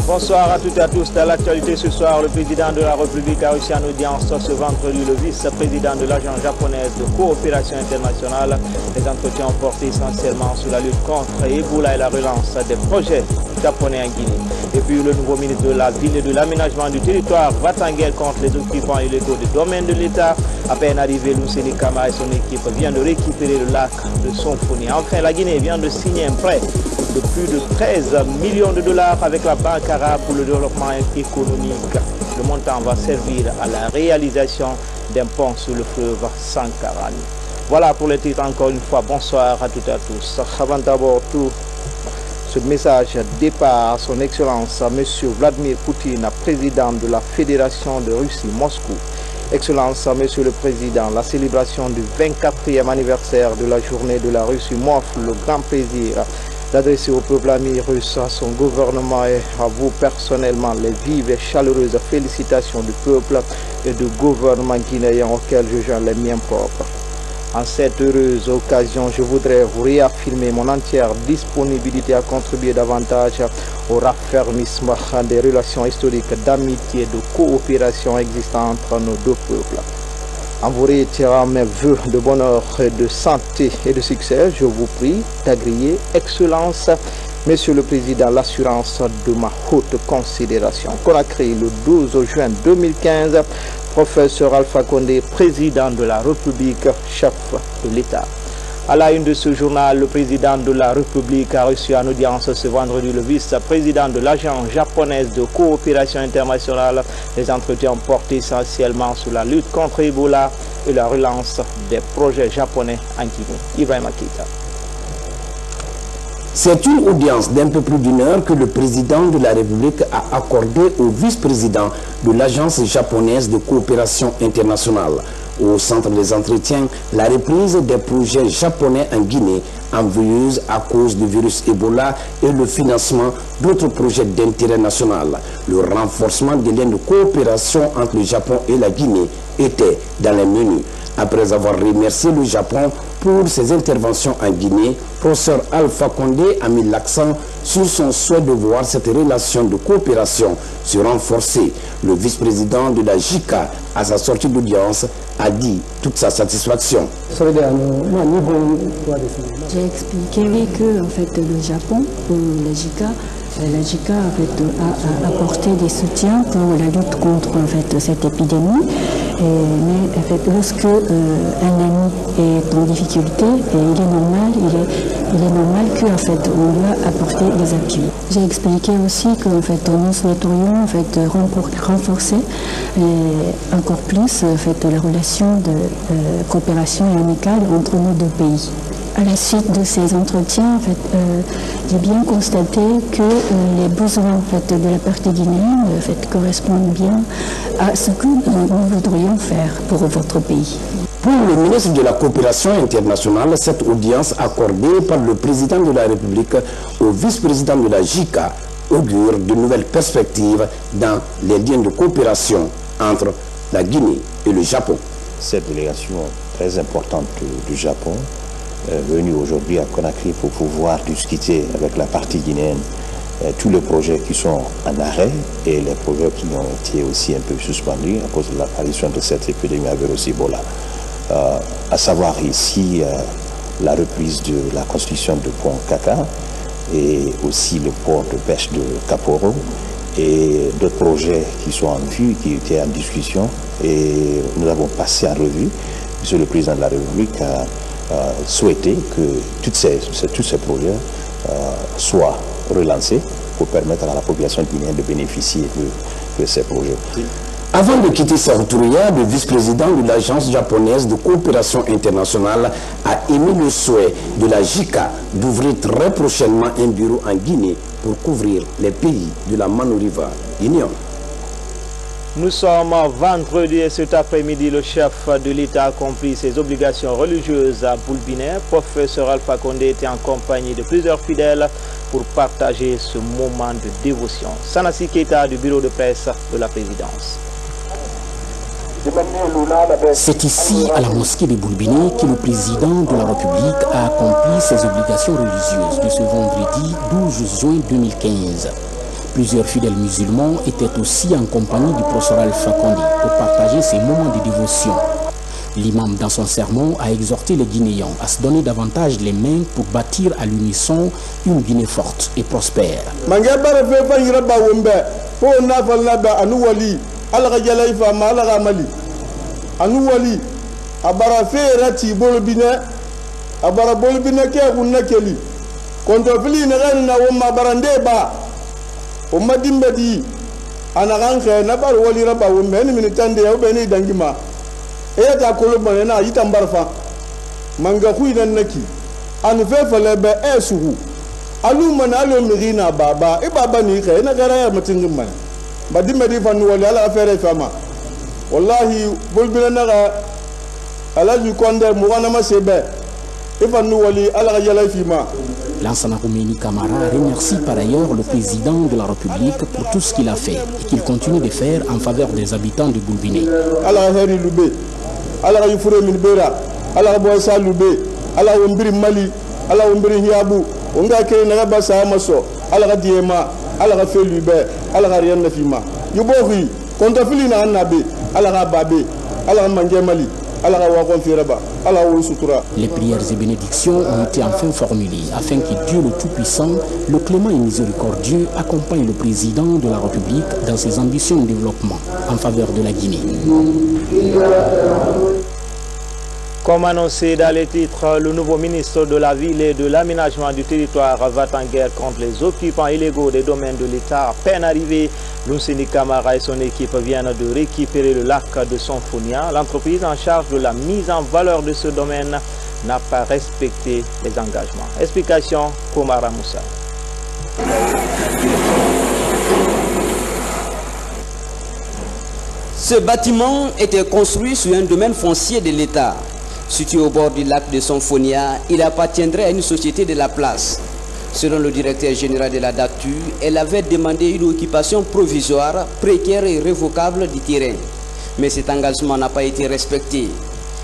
Bonsoir à toutes et à tous. Dans l'actualité ce soir, le président de la République a reçu en audience ce vendredi le vice-président de l'agence japonaise de coopération internationale. Les entretiens ont porté essentiellement sur la lutte contre Ebola et la relance des projets japonais en Guinée. Et puis le nouveau ministre de la Ville et de l'aménagement du territoire va en guerre contre les occupants illégaux du domaine de l'État. À peine arrivé, Lousseni Kama et son équipe viennent de récupérer le lac de Sonfoni. Enfin, la Guinée vient de signer un prêt de plus de 13 millions de dollars avec la Banque arabe pour le développement économique. Le montant va servir à la réalisation d'un pont sur le fleuve Sankarani. Voilà pour les titres. Encore une fois, bonsoir à toutes et à tous. Avant d'abord tout, ce message départ à son Excellence, M. Vladimir Poutine, président de la Fédération de Russie, Moscou. Excellence, Monsieur le Président, la célébration du 24e anniversaire de la journée de la Russie m'offre le grand plaisir d'adresser au peuple ami russe, à son gouvernement et à vous personnellement les vives et chaleureuses félicitations du peuple et du gouvernement guinéen auquel je joins les miens propres. En cette heureuse occasion, je voudrais vous réaffirmer mon entière disponibilité à contribuer davantage au raffermissement des relations historiques d'amitié et de coopération existantes entre nos deux peuples. En vous réitérant mes vœux de bonheur, de santé et de succès, je vous prie d'agréer, Excellence, Monsieur le Président, l'assurance de ma haute considération. Conakry, le 12 juin 2015, Professeur Alpha Condé, Président de la République, chef de l'État. À la une de ce journal, le président de la République a reçu en audience ce vendredi le vice-président de l'agence japonaise de coopération internationale. Les entretiens ont porté essentiellement sur la lutte contre Ebola et la relance des projets japonais en Guinée. Ibrahim Akita. C'est une audience d'un peu plus d'une heure que le président de la République a accordée au vice-président de l'agence japonaise de coopération internationale. Au centre des entretiens, la reprise des projets japonais en Guinée, ennuyeuse à cause du virus Ebola et le financement d'autres projets d'intérêt national. Le renforcement des liens de coopération entre le Japon et la Guinée était dans les menus. Après avoir remercié le Japon pour ses interventions en Guinée, professeur Alpha Condé a mis l'accent sur son souhait de voir cette relation de coopération se renforcer. Le vice-président de la JICA, à sa sortie d'audience, a dit toute sa satisfaction. J'ai expliqué que en fait, le Japon, pour la JICA en fait, a apporté des soutiens pour la lutte contre en fait, cette épidémie. Mais en fait, lorsque un ami est en difficulté, il est normal qu'en fait, on doit apporter des appuis. J'ai expliqué aussi que en fait, nous souhaiterions en fait, renforcer encore plus en fait, la relation de coopération amicale entre nos deux pays. À la suite de ces entretiens, en fait, j'ai bien constaté que les besoins en fait, de la partie guinéenne en fait, correspondent bien à ce que nous voudrions faire pour votre pays. Pour le ministre de la Coopération internationale, cette audience accordée par le président de la République au vice-président de la JICA augure de nouvelles perspectives dans les liens de coopération entre la Guinée et le Japon. Cette délégation très importante du Japon venu aujourd'hui à Conakry pour pouvoir discuter avec la partie guinéenne tous les projets qui sont en arrêt et les projets qui ont été aussi un peu suspendus à cause de l'apparition de cette épidémie à virus Ebola. À savoir ici la reprise de la construction du pont Kaka et aussi le port de pêche de Kaporo et d'autres projets qui sont en vue, qui étaient en discussion et nous avons passé en revue. Monsieur le Président de la République a souhaiter que tous ces projets soient relancés pour permettre à la population guinéenne de bénéficier de ces projets. Avant de quitter Saoutouriya, le vice-président de l'agence japonaise de coopération internationale a émis le souhait de la JICA d'ouvrir très prochainement un bureau en Guinée pour couvrir les pays de la Manoriva guinéenne. Nous sommes vendredi et cet après-midi, le chef de l'État a accompli ses obligations religieuses à Boulbinet. Professeur Alpha Condé était en compagnie de plusieurs fidèles pour partager ce moment de dévotion. Sanassi Keita du bureau de presse de la présidence. C'est ici, à la mosquée de Boulbinet, que le président de la République a accompli ses obligations religieuses de ce vendredi 12 juin 2015. Plusieurs fidèles musulmans étaient aussi en compagnie du professeur Alpha Condé pour partager ces moments de dévotion. L'imam, dans son sermon, a exhorté les Guinéens à se donner davantage les mains pour bâtir à l'unisson une Guinée forte et prospère. Eyata kolobane na yitambarfa manga khuina naki an fefale be esuhu alu mana alu mirina baba e baba ni khe na gara matingim man badime di fan wali ala affaire fama wallahi bulbina na ala ju konde mu wana ma sebe e fan wali ala yala fima. Lansana Ouméni Camara remercie par ailleurs le président de la République pour tout ce qu'il a fait et qu'il continue de faire en faveur des habitants de Boulbiné. Ala heri lube ala yufure min bera ala boy salube ala wombiri mali ala wombiri hiabu onga ke na ba sa maso ala diema ala fe lube ala rien na fima yubohi konta fili na nabe ala babe ala manje mali ala wa konfiraba ala wo sutura. Les prières et bénédictions ont été enfin formulées afin que Dieu le Tout-Puissant, le clément et miséricordieux, accompagne le président de la République dans ses ambitions de développement en faveur de la Guinée. Comme annoncé dans les titres, le nouveau ministre de la Ville et de l'Aménagement du Territoire va en guerre contre les occupants illégaux des domaines de l'État. À peine arrivé, Ouméni Camara et son équipe viennent de récupérer le lac de Sonfonia. L'entreprise en charge de la mise en valeur de ce domaine n'a pas respecté les engagements. Explication, Komara Moussa. Ce bâtiment était construit sur un domaine foncier de l'État. Situé au bord du lac de Sonfonia, il appartiendrait à une société de la place. Selon le directeur général de la DATU, elle avait demandé une occupation provisoire, précaire et révocable du terrain. Mais cet engagement n'a pas été respecté.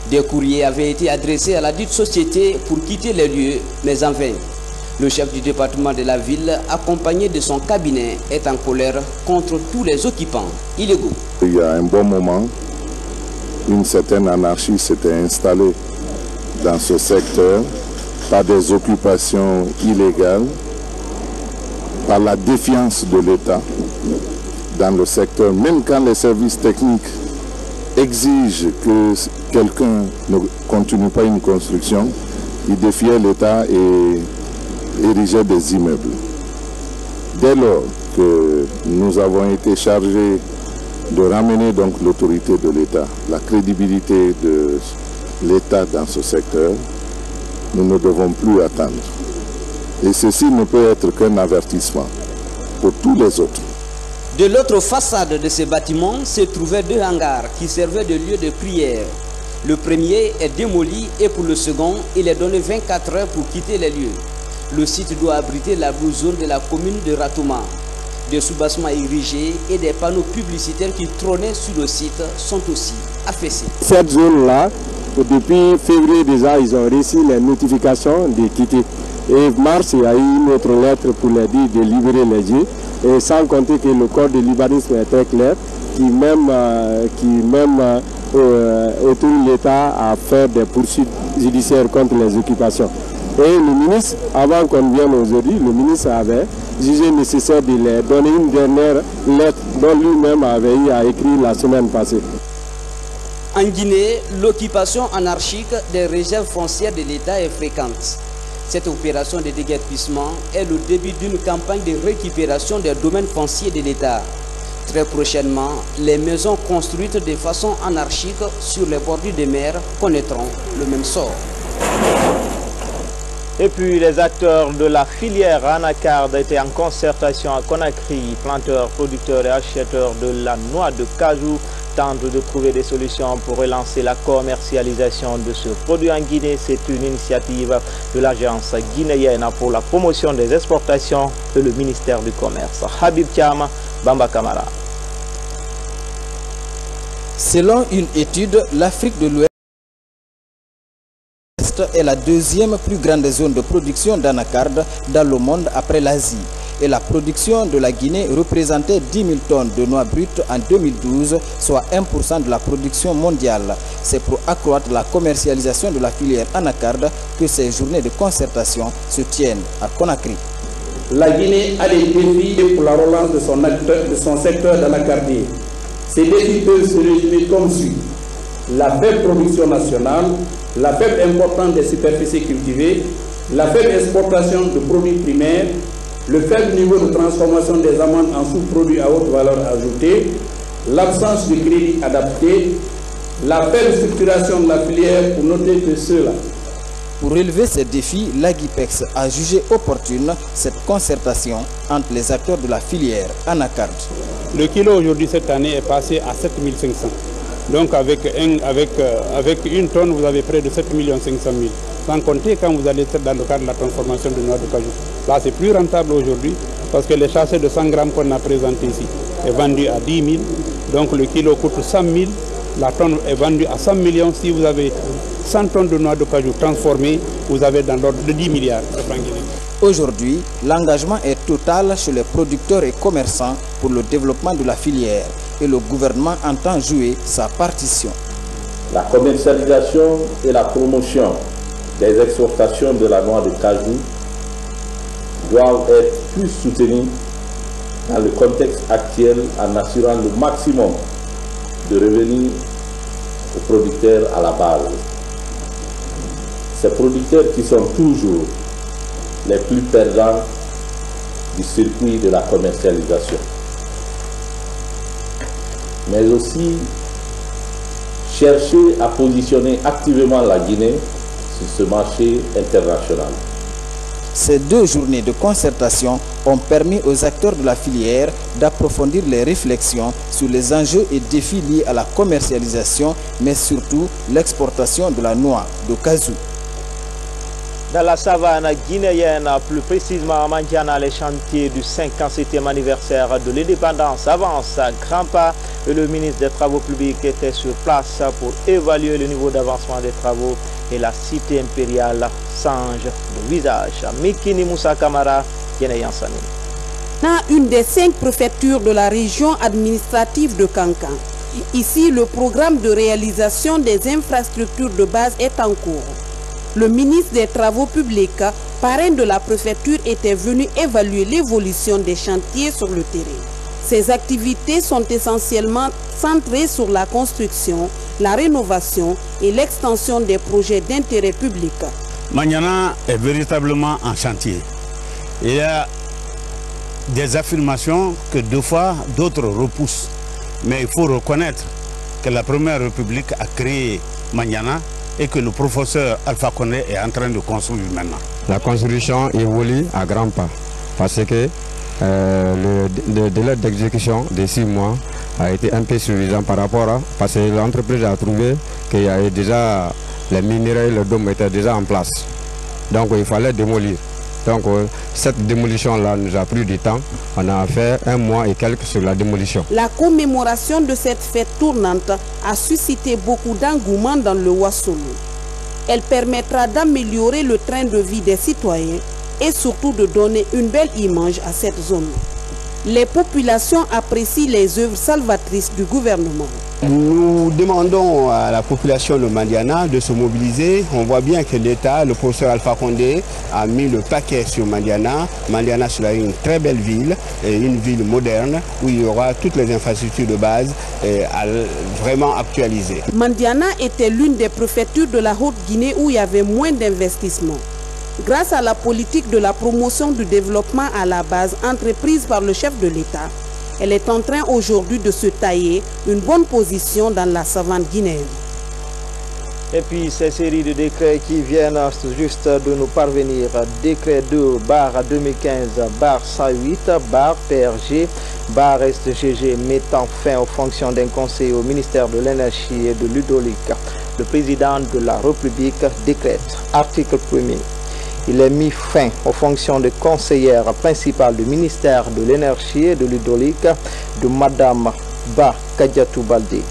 Des courriers avaient été adressés à la dite société pour quitter les lieux, mais en vain. Le chef du département de la ville, accompagné de son cabinet, est en colère contre tous les occupants illégaux. Il y a un bon moment, une certaine anarchie s'était installée dans ce secteur par des occupations illégales, par la défiance de l'État dans le secteur. Même quand les services techniques exigent que quelqu'un ne continue pas une construction, ils défiaient l'État et érigeaient des immeubles. Dès lors que nous avons été chargés de ramener donc l'autorité de l'État, la crédibilité de l'État dans ce secteur, nous ne devons plus attendre. Et ceci ne peut être qu'un avertissement pour tous les autres. De l'autre façade de ce bâtiment se trouvaient deux hangars qui servaient de lieu de prière. Le premier est démoli et pour le second, il est donné 24 heures pour quitter les lieux. Le site doit abriter la blue zone de la commune de Ratouma. Des soubassements érigés et des panneaux publicitaires qui trônaient sur le site sont aussi affaissés. Cette zone-là, depuis février déjà, ils ont reçu les notifications de quitter. Et mars, il y a eu une autre lettre pour leur dire de libérer les lieux. Et sans compter que le corps de libanisme est très clair, qui même autorise l'État à faire des poursuites judiciaires contre les occupations. Et le ministre, avant qu'on vienne aujourd'hui, le ministre avait jugé nécessaire de leur donner une dernière lettre dont lui-même avait eu à écrire la semaine passée. En Guinée, l'occupation anarchique des réserves foncières de l'État est fréquente. Cette opération de déguerpissement est le début d'une campagne de récupération des domaines fonciers de l'État. Très prochainement, les maisons construites de façon anarchique sur les bordures des mers connaîtront le même sort. Et puis les acteurs de la filière anacarde étaient en concertation à Conakry. Planteurs, producteurs et acheteurs de la noix de cajou tentent de trouver des solutions pour relancer la commercialisation de ce produit en Guinée. C'est une initiative de l'agence guinéenne pour la promotion des exportations et le ministère du Commerce. Habib Thiam, Bamba Camara. Selon une étude, l'Afrique de l'Ouest est la deuxième plus grande zone de production d'anacarde dans le monde après l'Asie. et la production de la Guinée représentait 10 000 tonnes de noix brutes en 2012, soit 1% de la production mondiale. C'est pour accroître la commercialisation de la filière anacarde que ces journées de concertation se tiennent à Conakry. La Guinée a des défis pour la relance de son secteur d'anacardier. Ces défis peuvent se résumer comme suit: la faible production nationale, la faible importance des superficies cultivées, la faible exportation de produits primaires, le faible niveau de transformation des amandes en sous-produits à haute valeur ajoutée, l'absence de crédit adapté, la faible structuration de la filière, pour noter que cela. Pour relever ces défis, l'Aguipex a jugé opportune cette concertation entre les acteurs de la filière anacarde. Le kilo aujourd'hui cette année est passé à 7 500. Donc avec une tonne, vous avez près de 7 500 000. Sans compter quand vous allez dans le cadre de la transformation de noix de cajou. Là, c'est plus rentable aujourd'hui parce que les sachets de 100 grammes qu'on a présentés ici est vendu à 10 000. Donc le kilo coûte 100 000. La tonne est vendue à 100 millions. Si vous avez 100 tonnes de noix de cajou transformées, vous avez dans l'ordre de 10 milliards de francs guinéens. Aujourd'hui, l'engagement est total chez les producteurs et commerçants pour le développement de la filière et le gouvernement entend jouer sa partition. La commercialisation et la promotion des exportations de la noix de cajou doivent être plus soutenues dans le contexte actuel en assurant le maximum de revenus aux producteurs à la base. Ces producteurs qui sont toujours les plus perdants du circuit de la commercialisation, mais aussi chercher à positionner activement la Guinée sur ce marché international. Ces 2 journées de concertation ont permis aux acteurs de la filière d'approfondir les réflexions sur les enjeux et défis liés à la commercialisation, mais surtout l'exportation de la noix de cajou. Dans la savane guinéenne, plus précisément à Mandiana, les chantiers du 50e anniversaire de l'indépendance avancent à grands pas et le ministre des Travaux publics était sur place pour évaluer le niveau d'avancement des travaux et la cité impériale change de visage. Mikini Moussa Kamara, Guinée-Yansani. Une des 5 préfectures de la région administrative de Kankan. Ici, le programme de réalisation des infrastructures de base est en cours. Le ministre des Travaux publics, parrain de la préfecture, était venu évaluer l'évolution des chantiers sur le terrain. Ces activités sont essentiellement centrées sur la construction, la rénovation et l'extension des projets d'intérêt public. Mandiana est véritablement en chantier. Il y a des affirmations que 2 fois d'autres repoussent. Mais il faut reconnaître que la Première République a créé Mandiana et que le professeur Alpha Condé est en train de construire maintenant. La construction évolue à grands pas parce que le délai d'exécution de 6 mois a été un peu suffisant par rapport à... Parce que l'entreprise a trouvé qu'il y avait déjà les minéraux, le dôme était déjà en place. Donc il fallait démolir. Donc cette démolition-là nous a pris du temps. On a fait 1 mois et quelques sur la démolition. La commémoration de cette fête tournante a suscité beaucoup d'engouement dans le Ouassolo. Elle permettra d'améliorer le train de vie des citoyens et surtout de donner une belle image à cette zone. Les populations apprécient les œuvres salvatrices du gouvernement. Nous demandons à la population de Mandiana de se mobiliser. On voit bien que l'État, le professeur Alpha Condé, a mis le paquet sur Mandiana. Mandiana sera une très belle ville, une ville moderne, où il y aura toutes les infrastructures de base vraiment actualisées. Mandiana était l'une des préfectures de la Haute-Guinée où il y avait moins d'investissements. Grâce à la politique de la promotion du développement à la base entreprise par le chef de l'État, elle est en train aujourd'hui de se tailler une bonne position dans la savane guinéenne. Et puis ces séries de décrets qui viennent juste de nous parvenir. Décret 2/2015/108/PRG/SGG mettant fin aux fonctions d'un conseiller au ministère de l'Énergie et de l'Hydraulique. Le président de la République décrète. Article 1er. Il est mis fin aux fonctions de conseillère principale du ministère de l'Énergie et de l'Hydraulique de Madame Ba Kadiatou Baldé.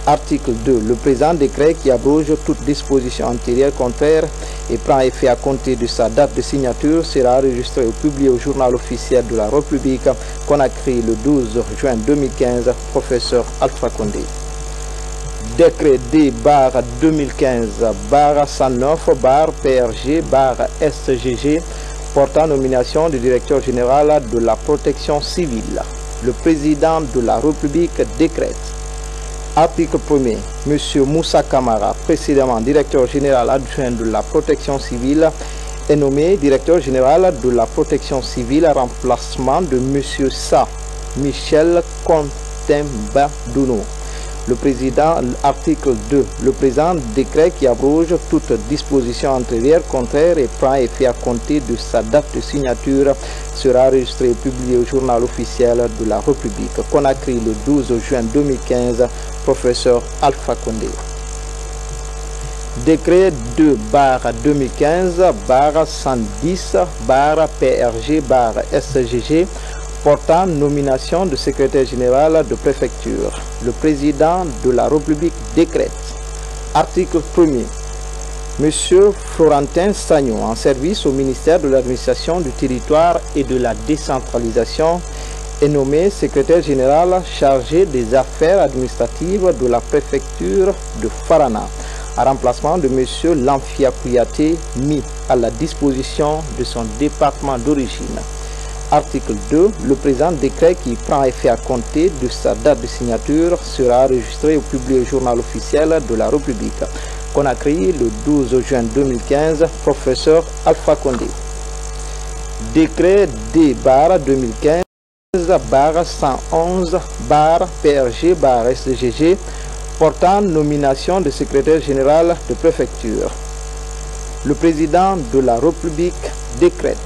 Article 2. Le président décret qui abroge toute disposition antérieure contraire et prend effet à compter de sa date de signature sera enregistré ou publié au journal officiel de la République Conakry le 12 juin 2015, professeur Alpha Condé. Décret D-2015-109-PRG-SGG portant nomination du directeur général de la protection civile. Le président de la République décrète. Article 1er. M. Moussa Kamara, précédemment directeur général adjoint de la protection civile, est nommé directeur général de la protection civile à remplacement de M. Sa Michel Contembaduno. Le président, article 2, le présent décret qui abroge toute disposition antérieure, contraire et prend effet à compter de sa date de signature sera enregistré et publié au journal officiel de la République. Conakry le 12 juin 2015, professeur Alpha Condé. Décret 2-110-110-PRG-SGG portant nomination de secrétaire général de préfecture. Le président de la République décrète. Article 1er. M. Florentin Sagnon, en service au ministère de l'administration du territoire et de la décentralisation, est nommé secrétaire général chargé des affaires administratives de la préfecture de Farana, à remplacement de M. Lamfia Kouyaté, mis à la disposition de son département d'origine. Article 2. Le présent décret qui prend effet à compter de sa date de signature sera enregistré et publié au journal officiel de la République. Conakry, le 12 juin 2015, professeur Alpha Condé. Décret D-111-111-PRG-SGG portant nomination de secrétaire général de préfecture. Le président de la République décrète.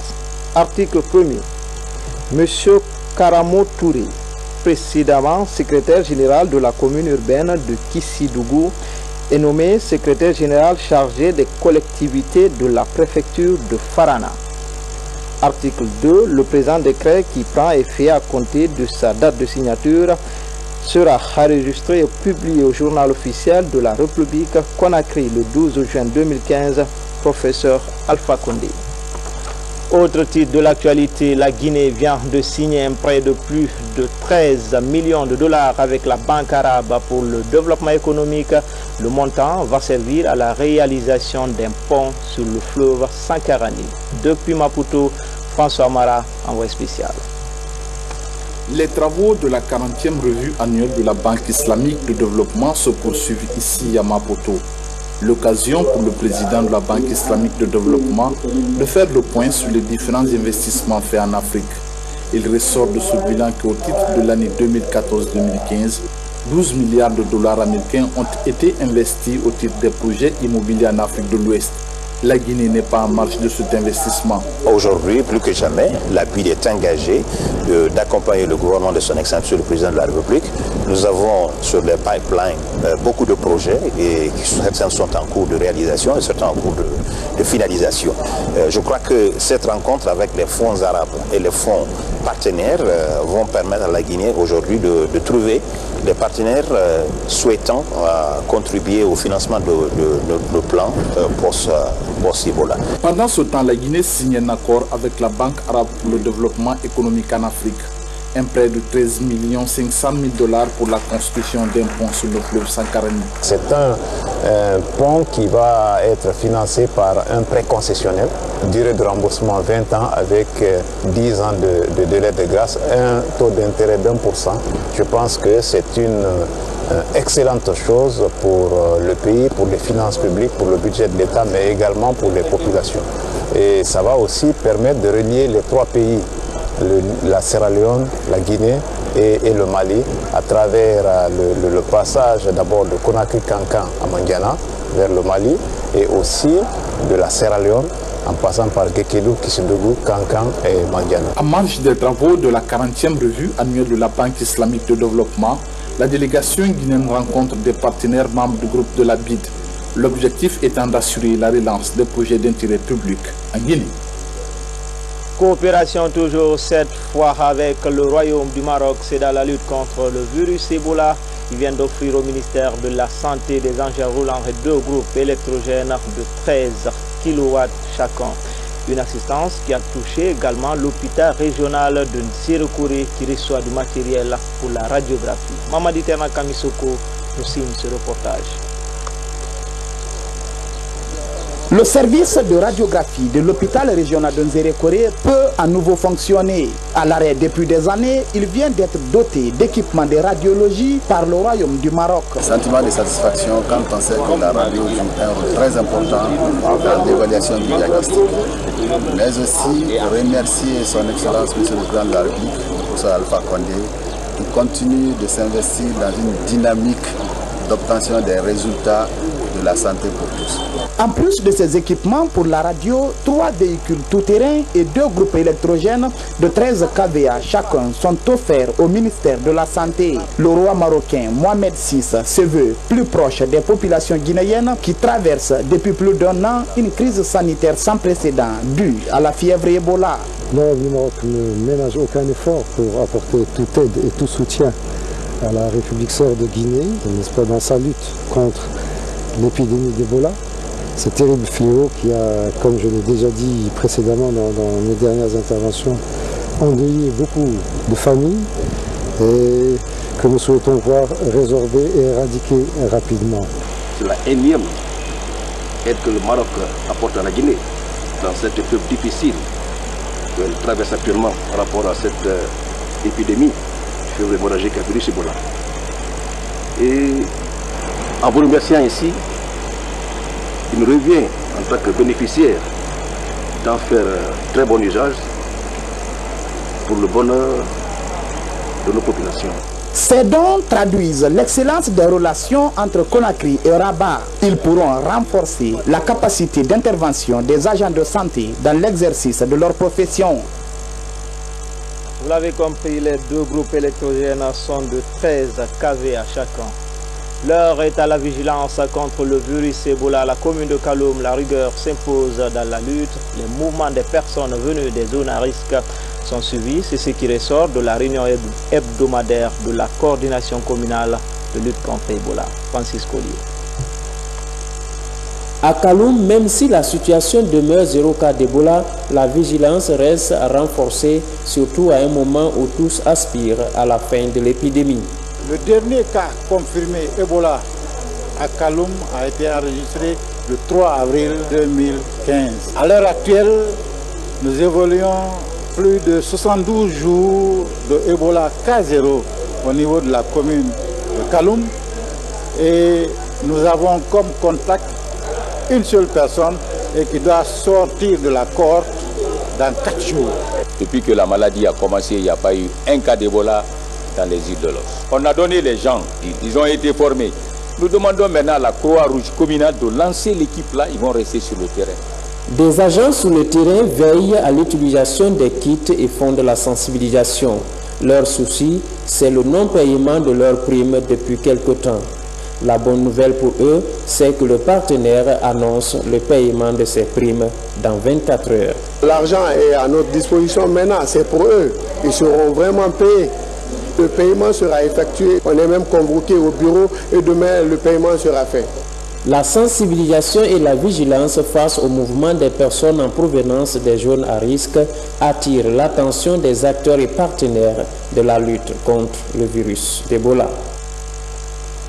Article 1er. M. Karamo Touré, précédemment secrétaire général de la commune urbaine de Kissidougou, est nommé secrétaire général chargé des collectivités de la préfecture de Farana. Article 2. Le présent décret qui prend effet à compter de sa date de signature sera enregistré et publié au journal officiel de la République Conakry le 12 juin 2015, professeur Alpha Condé. Autre titre de l'actualité, la Guinée vient de signer un prêt de plus de 13 millions de dollars avec la Banque arabe pour le développement économique. Le montant va servir à la réalisation d'un pont sur le fleuve Sankarani. Depuis Maputo, François Mara, envoyé spécial. Les travaux de la 40e revue annuelle de la Banque islamique de développement se poursuivent ici à Maputo. L'occasion pour le président de la Banque islamique de développement de faire le point sur les différents investissements faits en Afrique. Il ressort de ce bilan qu'au titre de l'année 2014-2015, 12 milliards de dollars américains ont été investis au titre des projets immobiliers en Afrique de l'Ouest. La Guinée n'est pas en marge de cet investissement. Aujourd'hui, plus que jamais, la BID est engagée d'accompagner le gouvernement de son Excellence, le président de la République. Nous avons sur les pipelines beaucoup de projets et certains sont en cours de réalisation et certains en cours de finalisation. Je crois que cette rencontre avec les fonds arabes et les fonds partenaires vont permettre à la Guinée aujourd'hui de trouver des partenaires souhaitant contribuer au financement de plans post-Ebola. Pendant ce temps, la Guinée signe un accord avec la Banque arabe pour le développement économique en Afrique. Un prêt de 13 500 000 dollars pour la construction d'un pont sur le fleuve Sankarani. C'est un pont qui va être financé par un prêt concessionnel, durée de remboursement 20 ans avec 10 ans de délai de grâce, un taux d'intérêt d'1%. Je pense que c'est une excellente chose pour le pays, pour les finances publiques, pour le budget de l'État, mais également pour les populations. Et ça va aussi permettre de relier les trois pays, la Sierra Leone, la Guinée et le Mali, à travers le passage d'abord de Conakry-Kankan à Mandiana vers le Mali et aussi de la Sierra Leone en passant par Gekedou, Kissidougou, Kankan et Mandiana. En marge des travaux de la 40e revue annuelle de la Banque islamique de développement, la délégation guinéenne rencontre des partenaires membres du groupe de la BID. L'objectif étant d'assurer la relance des projets d'intérêt public en Guinée. Coopération toujours cette fois avec le Royaume du Maroc, c'est dans la lutte contre le virus Ebola. Ils viennent d'offrir au ministère de la Santé des engins roulants et 2 groupes électrogènes de 13 kW chacun. Une assistance qui a touché également l'hôpital régional de Nsirekouré qui reçoit du matériel pour la radiographie. Mamadi Terna Kamisoko nous signe ce reportage. Le service de radiographie de l'hôpital régional de Nsirekouré peut à nouveau fonctionner. À l'arrêt depuis des années, il vient d'être doté d'équipements de radiologie par le Royaume du Maroc. Sentiment de satisfaction quand on sait que la radio joue un rôle très important dans l'évaluation du diagnostic. Mais aussi remercier son Excellence, Monsieur le Président de la République, le professeur Alpha Condé, qui continue de s'investir dans une dynamique d'obtention des résultats de la santé pour tous. En plus de ces équipements pour la radio, 3 véhicules tout-terrain et 2 groupes électrogènes de 13 kVA chacun sont offerts au ministère de la Santé. Le roi marocain Mohamed VI se veut plus proche des populations guinéennes qui traversent depuis plus d'1 an une crise sanitaire sans précédent due à la fièvre Ebola. Non, le Maroc ne ménage aucun effort pour apporter toute aide et tout soutien à la République sœur de Guinée, n'est-ce pas, dans sa lutte contre l'épidémie d'Ebola. Ce terrible fléau qui a, comme je l'ai déjà dit précédemment dans mes dernières interventions, endeuillé beaucoup de familles et que nous souhaitons voir résorber et éradiquer rapidement. C'est la énième aide que le Maroc apporte à la Guinée dans cette épreuve difficile qu'elle traverse actuellement par rapport à cette épidémie fièvre hémorragique à virus Ebola. Et en vous remerciant ici, il me revient en tant que bénéficiaire d'en faire très bon usage pour le bonheur de nos populations. Ces dons traduisent l'excellence des relations entre Conakry et Rabat. Ils pourront renforcer la capacité d'intervention des agents de santé dans l'exercice de leur profession. Vous l'avez compris, les 2 groupes électrogènes sont de 13 kVA chacun. L'heure est à la vigilance contre le virus Ebola. La commune de Kaloum, la rigueur s'impose dans la lutte. Les mouvements des personnes venues des zones à risque sont suivis. C'est ce qui ressort de la réunion hebdomadaire de la coordination communale de lutte contre Ebola. Francis Collier. À Kaloum, même si la situation demeure 0 cas d'Ebola, la vigilance reste renforcée, surtout à un moment où tous aspirent à la fin de l'épidémie. Le dernier cas confirmé Ebola à Kaloum a été enregistré le 3 avril 2015. À l'heure actuelle, nous évoluons plus de 72 jours de Ebola cas 0 au niveau de la commune de Kaloum et nous avons comme contact une seule personne et qui doit sortir de la cohorte dans 4 jours. Depuis que la maladie a commencé, il n'y a pas eu un cas d'Ebola dans les îles de l'Os. On a donné les gens, ils ont été formés. Nous demandons maintenant à la Croix-Rouge communale de lancer l'équipe là, ils vont rester sur le terrain. Des agents sur le terrain veillent à l'utilisation des kits et font de la sensibilisation. Leur souci, c'est le non-paiement de leurs primes depuis quelque temps. La bonne nouvelle pour eux, c'est que le partenaire annonce le paiement de ces primes dans 24 heures. L'argent est à notre disposition maintenant, c'est pour eux. Ils seront vraiment payés. Le paiement sera effectué. On est même convoqué au bureau et demain le paiement sera fait. La sensibilisation et la vigilance face au mouvement des personnes en provenance des zones à risque attirent l'attention des acteurs et partenaires de la lutte contre le virus d'Ebola.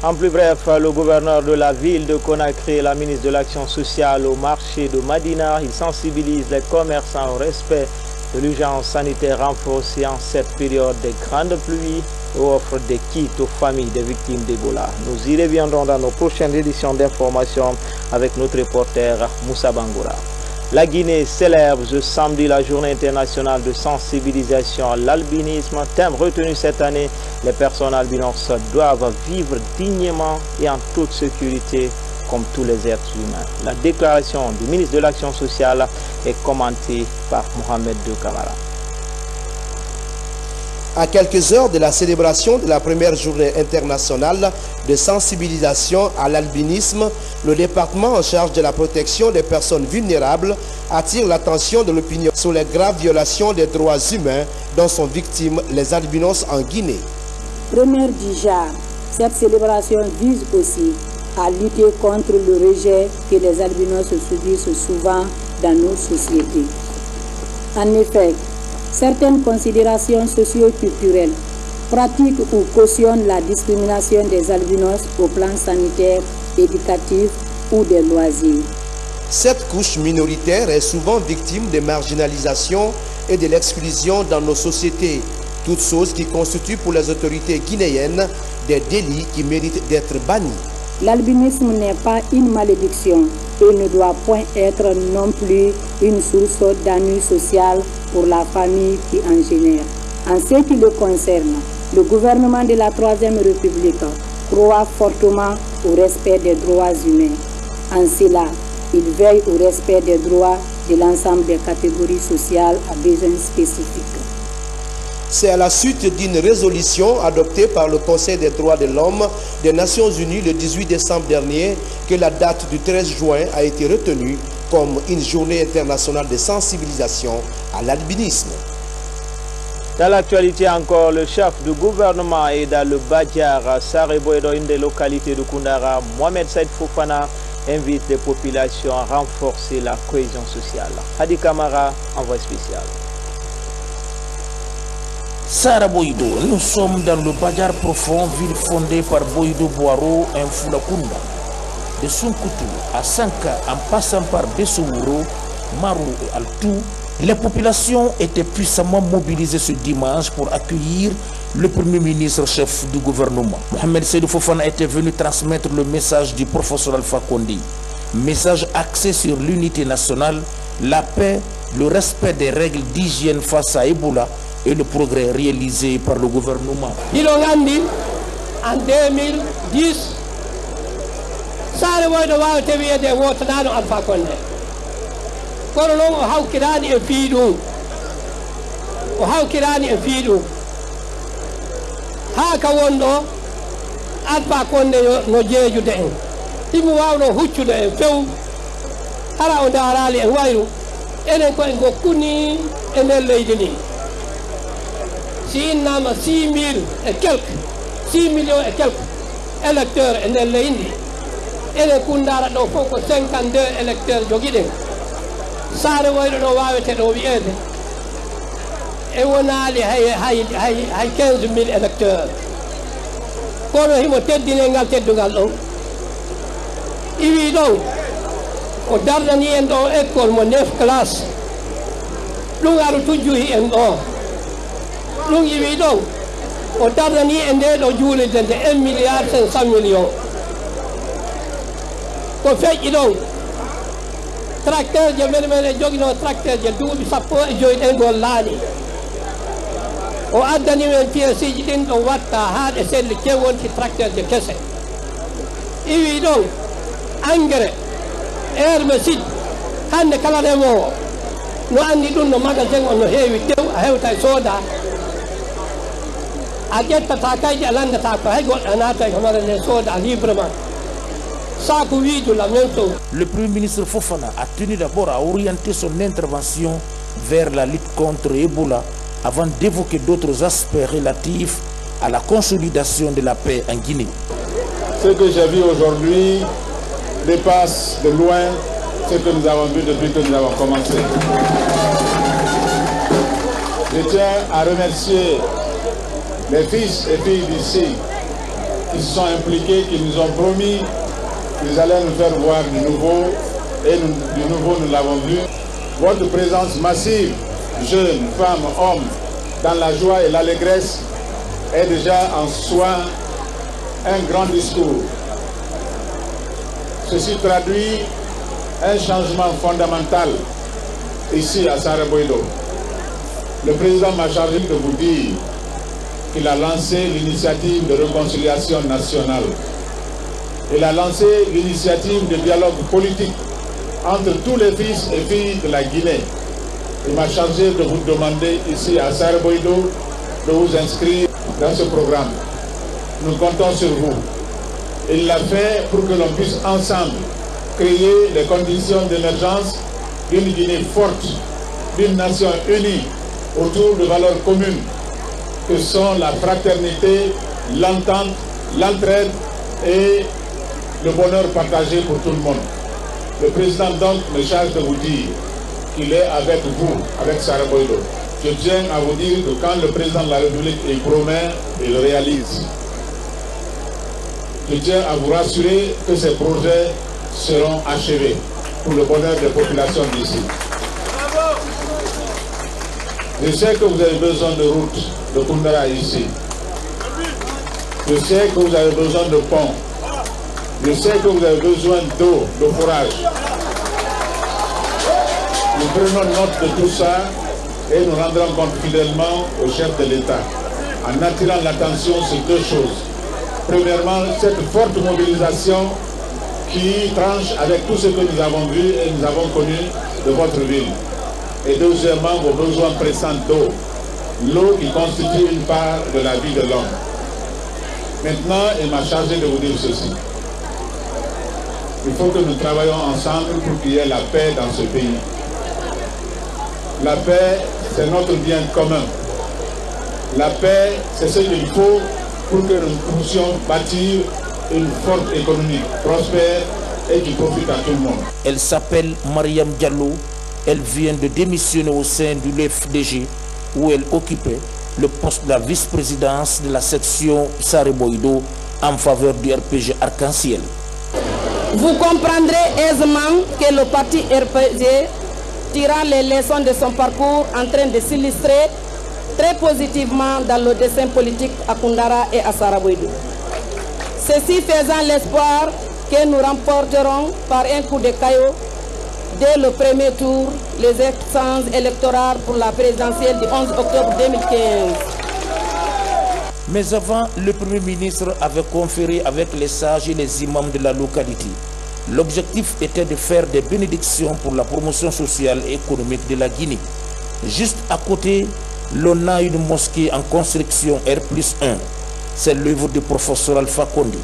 En plus bref, le gouverneur de la ville de Conakry et la ministre de l'Action sociale au marché de Madina, ils sensibilisent les commerçants au respect de l'urgence sanitaire renforcée en cette période de grandes pluies et offrent des kits aux familles des victimes d'Ebola. Nous y reviendrons dans nos prochaines éditions d'information avec notre reporter Moussa Bangoura. La Guinée célèbre ce samedi la journée internationale de sensibilisation à l'albinisme. Thème retenu cette année, les personnes albinos doivent vivre dignement et en toute sécurité comme tous les êtres humains. La déclaration du ministre de l'Action sociale est commentée par Mohamed De Camara. À quelques heures de la célébration de la première journée internationale de sensibilisation à l'albinisme, le département en charge de la protection des personnes vulnérables attire l'attention de l'opinion sur les graves violations des droits humains dont sont victimes les albinos en Guinée. Première du genre, cette célébration vise aussi à lutter contre le rejet que les albinos subissent souvent dans nos sociétés. En effet, certaines considérations socio-culturelles pratiquent ou cautionnent la discrimination des albinos au plan sanitaire, éducatif ou des loisirs. Cette couche minoritaire est souvent victime de marginalisation et de l'exclusion dans nos sociétés, toutes choses qui constituent pour les autorités guinéennes des délits qui méritent d'être bannis. L'albinisme n'est pas une malédiction et ne doit point être non plus une source d'ennui social pour la famille qui en génère. En ce qui le concerne, le gouvernement de la Troisième République croit fortement au respect des droits humains. En cela, il veille au respect des droits de l'ensemble des catégories sociales à besoins spécifiques. C'est à la suite d'une résolution adoptée par le Conseil des droits de l'homme des Nations Unies le 18 décembre dernier que la date du 13 juin a été retenue comme une journée internationale de sensibilisation à l'albinisme. Dans l'actualité encore, le chef du gouvernement est dans le Badiar, Sarebo et dans une des localités de Koundara, Mohamed Saïd Fofana invite les populations à renforcer la cohésion sociale. Hadi Kamara, envoyé spécial. Sara Boïdo, nous sommes dans le Badiar profond, ville fondée par Boïdo Boaro, un Foulakunda. De Sunkutu à Sanka, en passant par Bessouro, Marou et Altou, les populations étaient puissamment mobilisées ce dimanche pour accueillir le Premier ministre chef du gouvernement. Mohamed Seydou Fofana était venu transmettre le message du professeur Alpha Condé. Message axé sur l'unité nationale, la paix, le respect des règles d'hygiène face à Ebola et le progrès réalisé par le gouvernement. Il a dit en 2010, ça a été de Watanano Alpha Condé. Korolong o hawkirani e fiiɗum o hawkirani e fiiɗum haa ka wonɗo Alpha Condé no jeejude en himo wawno huccude en few hara o darali en wayru enen ko en gokkuni e nder leydi ndi si innama 6 millions et quelques électeurs e nder leydi ndi enen kundara ɗo fof ko 52 électeurs jogiɗen Sare wayno no wawete ɗo wi'ede e wonali hay 15 000 électeurs kono himo teddine ngal teddugal ɗon iwi ɗon o dardani en ɗo école mo 9 classe ɗum aru tujjuhi en ɗo ɗum iwi ɗon o dardani en nde ɗo juulirde nde 1 milliard 500 millions ko feƴƴi ɗon tracteur je men jogino tracteur je duuɓi 15 gol laani o addani men pièce ji ɗin ɗo watta haa ɗe selli kewwonti tracteur je kese iwi ɗon engrais herbicide hannde kala remowo no anndi ɗum no magasin on no heewi tew a hewta e sooda a ƴettata kayɗi a landata ko hay goɗɗo naata e homare nde sooda librement. Le Premier ministre Fofana a tenu d'abord à orienter son intervention vers la lutte contre Ebola avant d'évoquer d'autres aspects relatifs à la consolidation de la paix en Guinée. Ce que j'ai vu aujourd'hui dépasse de loin ce que nous avons vu depuis que nous avons commencé. Je tiens à remercier les fils et filles d'ici qui se sont impliqués, qui nous ont promis qu'ils allaient nous faire voir du nouveau, et du nouveau nous l'avons vu. Votre présence massive, jeunes, femmes, hommes, dans la joie et l'allégresse est déjà en soi un grand discours. Ceci traduit un changement fondamental ici à Sare Boïdo. Le président m'a chargé de vous dire qu'il a lancé l'initiative de réconciliation nationale. Il a lancé l'initiative de dialogue politique entre tous les fils et filles de la Guinée. Il m'a chargé de vous demander ici à Sare Boïdo de vous inscrire dans ce programme. Nous comptons sur vous. Il l'a fait pour que l'on puisse ensemble créer les conditions d'émergence d'une Guinée forte, d'une nation unie autour de valeurs communes que sont la fraternité, l'entente, l'entraide et le bonheur partagé pour tout le monde. Le président donc me charge de vous dire qu'il est avec vous, avec Sarah Boido. Je tiens à vous dire que quand le président de la République il promet, il réalise. Je tiens à vous rassurer que ces projets seront achevés pour le bonheur des populations d'ici. Je sais que vous avez besoin de routes, de Koundara ici. Je sais que vous avez besoin de ponts. Je sais que vous avez besoin d'eau, de forage. Nous prenons note de tout ça et nous rendrons compte fidèlement au chef de l'État en attirant l'attention sur deux choses. Premièrement, cette forte mobilisation qui tranche avec tout ce que nous avons vu et nous avons connu de votre ville. Et deuxièmement, vos besoins pressants d'eau. L'eau qui constitue une part de la vie de l'homme. Maintenant, il m'a chargé de vous dire ceci. Il faut que nous travaillions ensemble pour qu'il y ait la paix dans ce pays. La paix, c'est notre bien commun. La paix, c'est ce qu'il faut pour que nous puissions bâtir une forte économie prospère et qui profite à tout le monde. Elle s'appelle Mariam Diallo. Elle vient de démissionner au sein du FDG où elle occupait le poste de la vice-présidence de la section Sarah Boido en faveur du RPG Arc-en-Ciel. Vous comprendrez aisément que le parti RPG, tirant les leçons de son parcours, en train de s'illustrer très positivement dans le dessin politique à Koundara et à Sarah Boido. Ceci faisant l'espoir que nous remporterons par un coup de caillot dès le premier tour les élections électorales pour la présidentielle du 11 octobre 2015. Mais avant, le Premier ministre avait conféré avec les sages et les imams de la localité. L'objectif était de faire des bénédictions pour la promotion sociale et économique de la Guinée. Juste à côté, l'on a une mosquée en construction R+1. C'est l'œuvre du professeur Alpha Condé.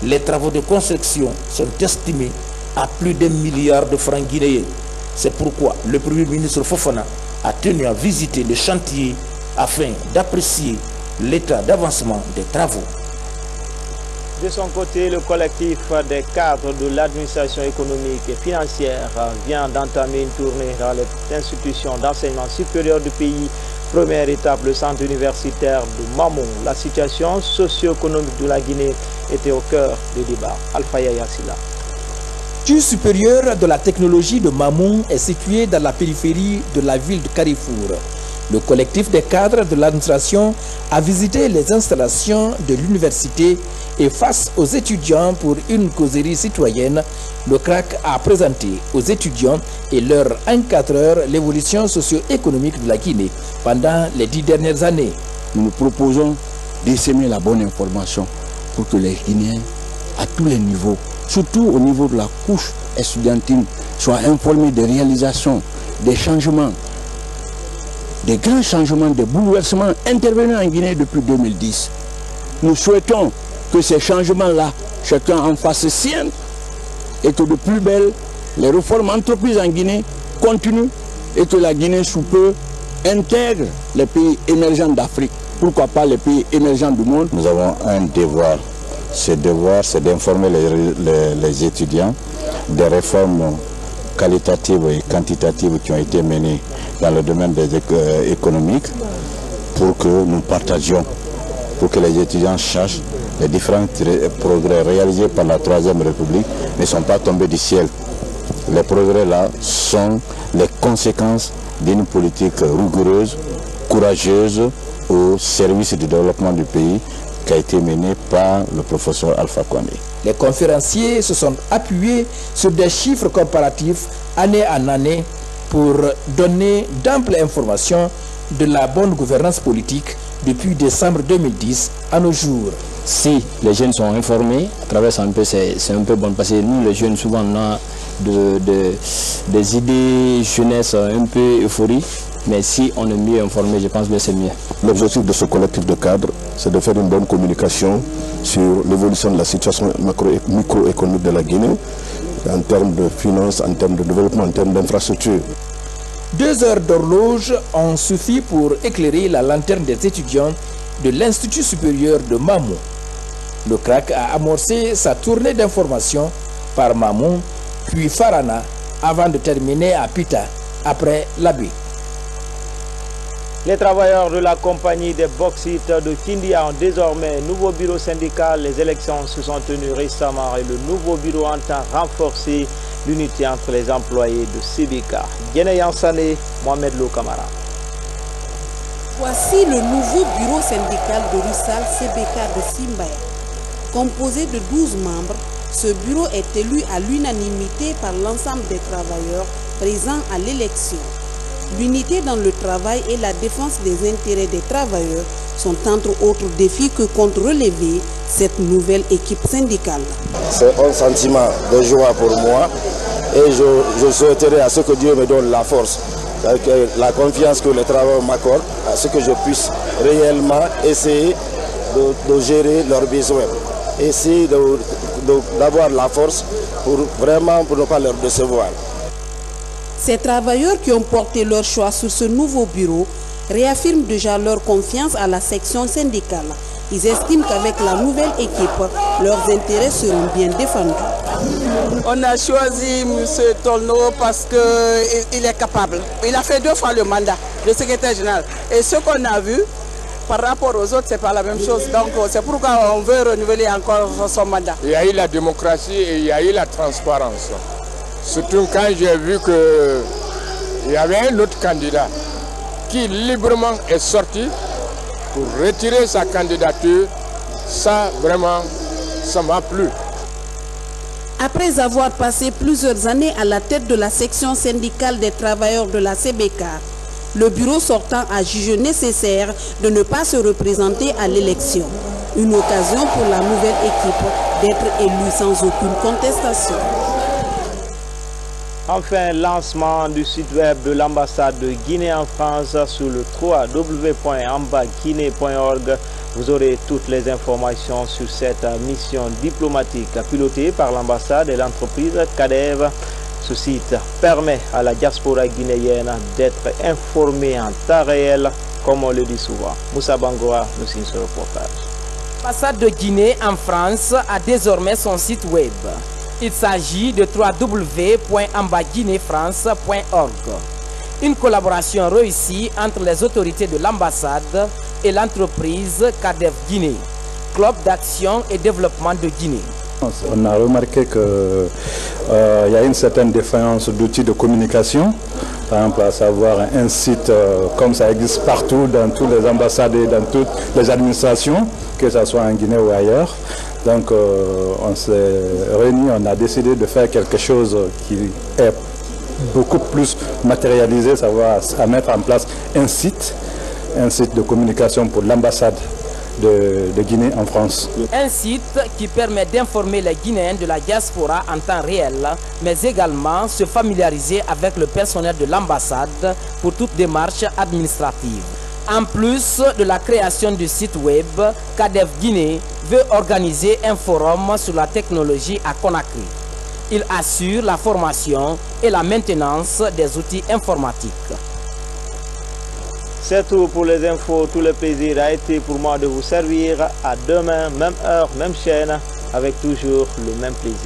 Les travaux de construction sont estimés à plus d'1 milliard de francs guinéens. C'est pourquoi le Premier ministre Fofana a tenu à visiter le chantier afin d'apprécier l'état d'avancement des travaux. De son côté, le collectif des cadres de l'administration économique et financière vient d'entamer une tournée dans les institutions d'enseignement supérieur du pays. Première étape, le centre universitaire de Mamon. La situation socio-économique de la Guinée était au cœur des débats. Alpha Yaya Silla. L'institut supérieur de la technologie de Mamon est situé dans la périphérie de la ville de Carrefour. Le collectif des cadres de l'administration a visité les installations de l'université et face aux étudiants pour une causerie citoyenne, le CRAC a présenté aux étudiants et leurs encadreurs l'évolution socio-économique de la Guinée pendant les 10 dernières années. Nous nous proposons d'essaimer la bonne information pour que les Guinéens, à tous les niveaux, surtout au niveau de la couche estudiantine, soient informés des réalisations, des changements, des grands changements, des bouleversements intervenus en Guinée depuis 2010. Nous souhaitons que ces changements-là, chacun en fasse sien et que de plus belle, les réformes entreprises en Guinée continuent et que la Guinée sous peu intègre les pays émergents d'Afrique. Pourquoi pas les pays émergents du monde? Nous avons un devoir. Ce devoir, c'est d'informer les étudiants des réformes qualitatives et quantitatives qui ont été menées dans le domaine économique pour que nous partagions, pour que les étudiants sachent les différents progrès réalisés par la Troisième République ne sont pas tombés du ciel. Les progrès là sont les conséquences d'une politique rigoureuse, courageuse au service du développement du pays qui a été menée par le professeur Alpha Condé. Les conférenciers se sont appuyés sur des chiffres comparatifs année en année pour donner d'amples informations de la bonne gouvernance politique depuis décembre 2010 à nos jours. Si les jeunes sont informés, à travers un peu, c'est un peu bon parce que nous les jeunes souvent on a des idées jeunesse un peu euphorie, mais si on est mieux informé, je pense que c'est mieux. L'objectif de ce collectif de cadres, c'est de faire une bonne communication sur l'évolution de la situation microéconomique de la Guinée, en termes de finances, en termes de développement, en termes d'infrastructures. 2 heures d'horloge ont suffi pour éclairer la lanterne des étudiants de l'Institut supérieur de Mamon. Le CRAC a amorcé sa tournée d'information par Mamoun, puis Farana, avant de terminer à Pita, après l'abus. Les travailleurs de la compagnie des bauxites de Kindia ont désormais un nouveau bureau syndical. Les élections se sont tenues récemment et le nouveau bureau entend renforcer l'unité entre les employés de CBK. Guénéan Sané, Mohamed Lo Kamara. Voici le nouveau bureau syndical de Russal CBK de Simbaya. Composé de 12 membres, ce bureau est élu à l'unanimité par l'ensemble des travailleurs présents à l'élection. L'unité dans le travail et la défense des intérêts des travailleurs sont entre autres défis que compte relever cette nouvelle équipe syndicale. C'est un sentiment de joie pour moi et je souhaiterais à ce que Dieu me donne la force, la confiance que les travailleurs m'accordent, à ce que je puisse réellement essayer de gérer leurs besoins, essayer d'avoir la force pour ne pas leur décevoir. Ces travailleurs qui ont porté leur choix sur ce nouveau bureau réaffirment déjà leur confiance à la section syndicale. Ils estiment qu'avec la nouvelle équipe, leurs intérêts seront bien défendus. On a choisi M. Tolno parce qu'il est capable. Il a fait 2 fois le mandat de secrétaire général. Et ce qu'on a vu, par rapport aux autres, ce n'est pas la même chose. Donc c'est pourquoi on veut renouveler encore son mandat. Il y a eu la démocratie et il y a eu la transparence. Surtout quand j'ai vu qu'il y avait un autre candidat qui librement est sorti pour retirer sa candidature, ça vraiment, ça m'a plu. Après avoir passé plusieurs années à la tête de la section syndicale des travailleurs de la CBK, le bureau sortant a jugé nécessaire de ne pas se représenter à l'élection. Une occasion pour la nouvelle équipe d'être élue sans aucune contestation. Enfin, lancement du site web de l'ambassade de Guinée en France sur le www.ambaguinée.org. Vous aurez toutes les informations sur cette mission diplomatique pilotée par l'ambassade et l'entreprise CADEV. Ce site permet à la diaspora guinéenne d'être informée en temps réel, comme on le dit souvent. Moussa Bangoa nous signe ce reportage. L'ambassade de Guinée en France a désormais son site web. Il s'agit de www.ambaguinéfrance.org. Une collaboration réussie entre les autorités de l'ambassade et l'entreprise CADEV Guinée, Club d'action et développement de Guinée. On a remarqué qu'il y a une certaine défaillance d'outils de communication, par exemple à savoir un site comme ça existe partout dans toutes les ambassades et dans toutes les administrations, que ce soit en Guinée ou ailleurs. Donc on s'est réunis, on a décidé de faire quelque chose qui est beaucoup plus matérialisé, savoir à mettre en place un site de communication pour l'ambassade de Guinée en France. Un site qui permet d'informer les Guinéens de la diaspora en temps réel, mais également se familiariser avec le personnel de l'ambassade pour toute démarche administrative. En plus de la création du site web, CADEV Guinée veut organiser un forum sur la technologie à Conakry. Il assure la formation et la maintenance des outils informatiques. C'est tout pour les infos. Tout le plaisir a été pour moi de vous servir. À demain, même heure, même chaîne, avec toujours le même plaisir.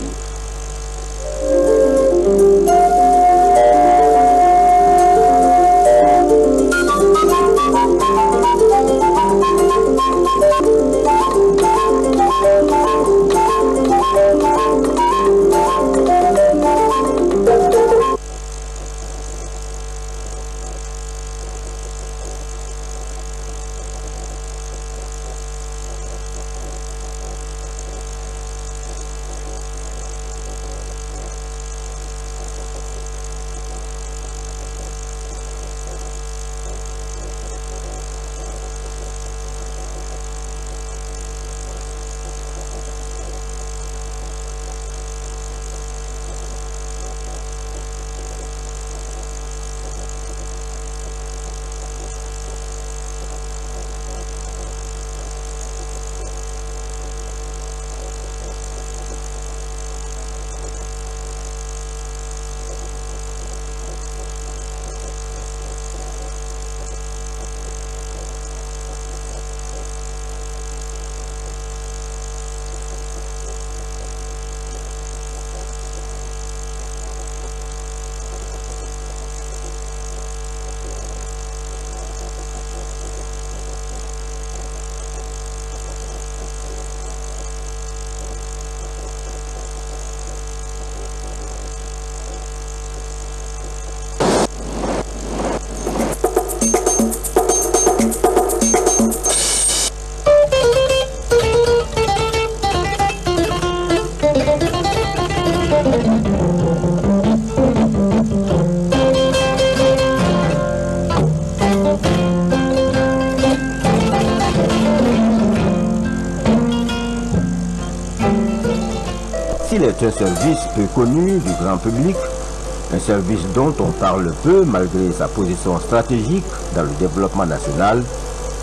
Axil est un service peu connu du grand public, un service dont on parle peu malgré sa position stratégique dans le développement national.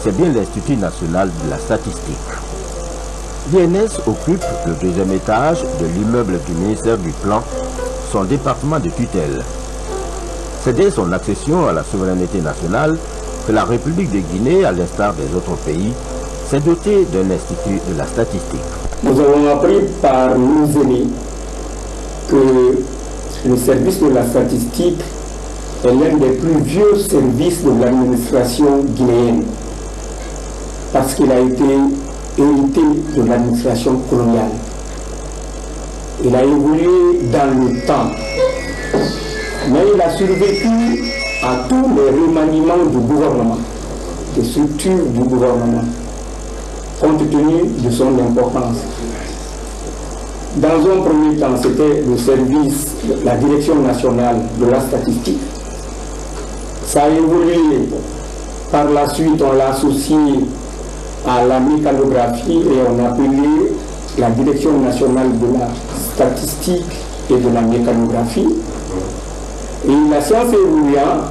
C'est bien l'Institut national de la statistique. L'INS occupe le deuxième étage de l'immeuble du ministère du Plan, son département de tutelle. C'est dès son accession à la souveraineté nationale que la République de Guinée, à l'instar des autres pays, s'est dotée d'un institut de la statistique. Nous avons appris par nos aînés que le service de la statistique est l'un des plus vieux services de l'administration guinéenne, parce qu'il a été hérité de l'administration coloniale. Il a évolué dans le temps, mais il a survécu à tous les remaniements du gouvernement, des structures du gouvernement, compte tenu de son importance. Dans un premier temps, c'était le service, la Direction nationale de la statistique. Ça a évolué. Par la suite, on l'a associé à la mécanographie et on a appelé la Direction nationale de la statistique et de la mécanographie. Et la science évoluant,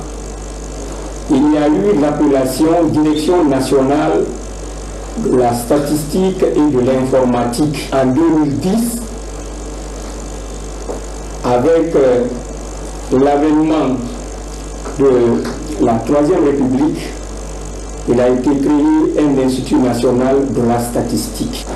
il y a eu l'appellation Direction nationale de la statistique et de l'informatique en 2010, avec l'avènement de la Troisième République. Il a été créé un institut national de la statistique.